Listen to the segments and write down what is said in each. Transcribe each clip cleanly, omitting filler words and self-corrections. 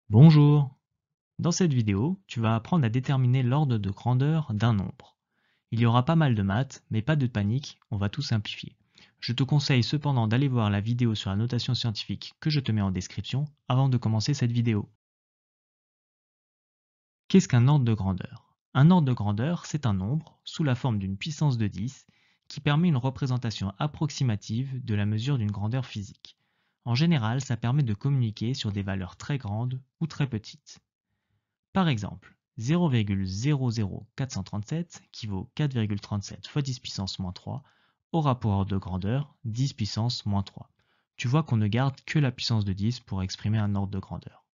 Bonjour! Dans cette vidéo, tu vas apprendre à déterminer l'ordre de grandeur d'un nombre. Il y aura pas mal de maths, mais pas de panique, on va tout simplifier. Je te conseille cependant d'aller voir la vidéo sur la notation scientifique que je te mets en description avant de commencer cette vidéo. Qu'est-ce qu'un ordre de grandeur? Un ordre de grandeur, c'est un nombre, sous la forme d'une puissance de 10, qui permet une représentation approximative de la mesure d'une grandeur physique. En général, ça permet de communiquer sur des valeurs très grandes ou très petites. Par exemple, 0,00437, qui vaut 4,37 fois 10 puissance moins 3, aura pour ordre de grandeur 10 puissance moins 3. Tu vois qu'on ne garde que la puissance de 10 pour exprimer un ordre de grandeur.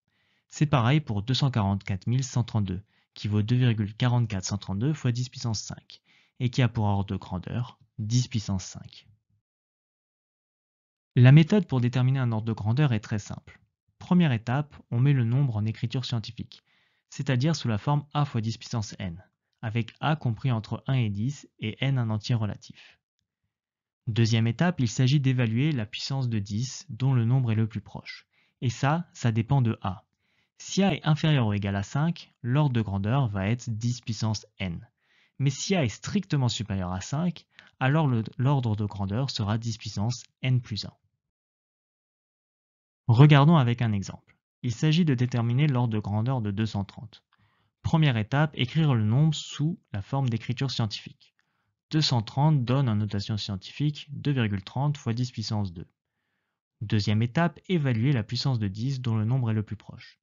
C'est pareil pour 244 132, qui vaut 2,44132 fois 10 puissance 5, et qui a pour ordre de grandeur 10 puissance 5. La méthode pour déterminer un ordre de grandeur est très simple. Première étape, on met le nombre en écriture scientifique, c'est-à-dire sous la forme a fois 10 puissance n, avec a compris entre 1 et 10 et n un entier relatif. Deuxième étape, il s'agit d'évaluer la puissance de 10 dont le nombre est le plus proche. Et ça dépend de a. Si a est inférieur ou égal à 5, l'ordre de grandeur va être 10 puissance n. Mais si a est strictement supérieur à 5, alors l'ordre de grandeur sera 10 puissance n plus 1. Regardons avec un exemple. Il s'agit de déterminer l'ordre de grandeur de 230. Première étape, écrire le nombre sous la forme d'écriture scientifique. 230 donne en notation scientifique 2,30 fois 10 puissance 2. Deuxième étape, évaluer la puissance de 10 dont le nombre est le plus proche.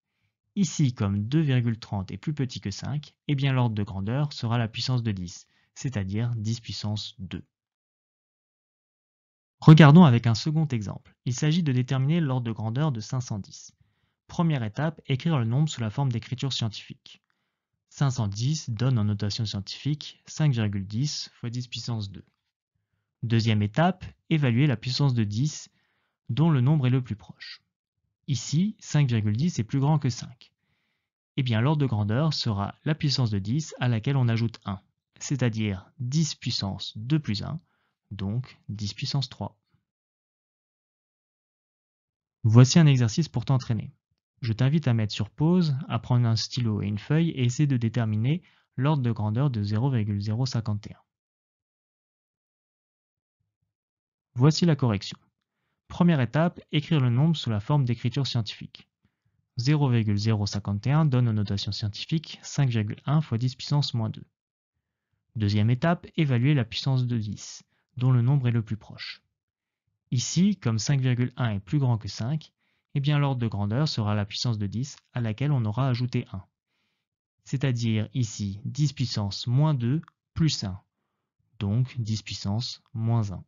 Ici, comme 2,30 est plus petit que 5, eh bien l'ordre de grandeur sera la puissance de 10, c'est-à-dire 10 puissance 2. Regardons avec un second exemple. Il s'agit de déterminer l'ordre de grandeur de 510. Première étape, écrire le nombre sous la forme d'écriture scientifique. 510 donne en notation scientifique 5,10 fois 10 puissance 2. Deuxième étape, évaluer la puissance de 10 dont le nombre est le plus proche. Ici, 5,10 est plus grand que 5. Eh bien, l'ordre de grandeur sera la puissance de 10 à laquelle on ajoute 1, c'est-à-dire 10 puissance 2 plus 1, donc 10 puissance 3. Voici un exercice pour t'entraîner. Je t'invite à mettre sur pause, à prendre un stylo et une feuille et essayer de déterminer l'ordre de grandeur de 0,051. Voici la correction. Première étape, écrire le nombre sous la forme d'écriture scientifique. 0,051 donne en notation scientifique 5,1 fois 10 puissance moins 2. Deuxième étape, évaluer la puissance de 10, dont le nombre est le plus proche. Ici, comme 5,1 est plus grand que 5, eh bien l'ordre de grandeur sera la puissance de 10 à laquelle on aura ajouté 1. C'est-à-dire ici 10 puissance moins 2 plus 1, donc 10 puissance moins 1.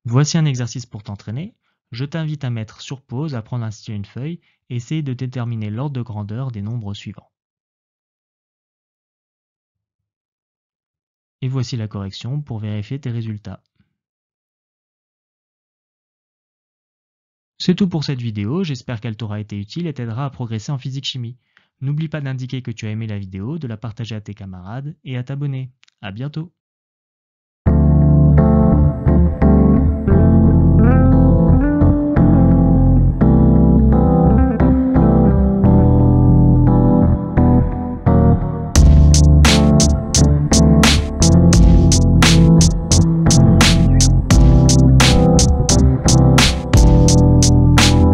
Voici un exercice pour t'entraîner. Je t'invite à mettre sur pause, à prendre un stylo et une feuille et essayer de déterminer l'ordre de grandeur des nombres suivants. Et voici la correction pour vérifier tes résultats. C'est tout pour cette vidéo, j'espère qu'elle t'aura été utile et t'aidera à progresser en physique-chimie. N'oublie pas d'indiquer que tu as aimé la vidéo, de la partager à tes camarades et à t'abonner. À bientôt!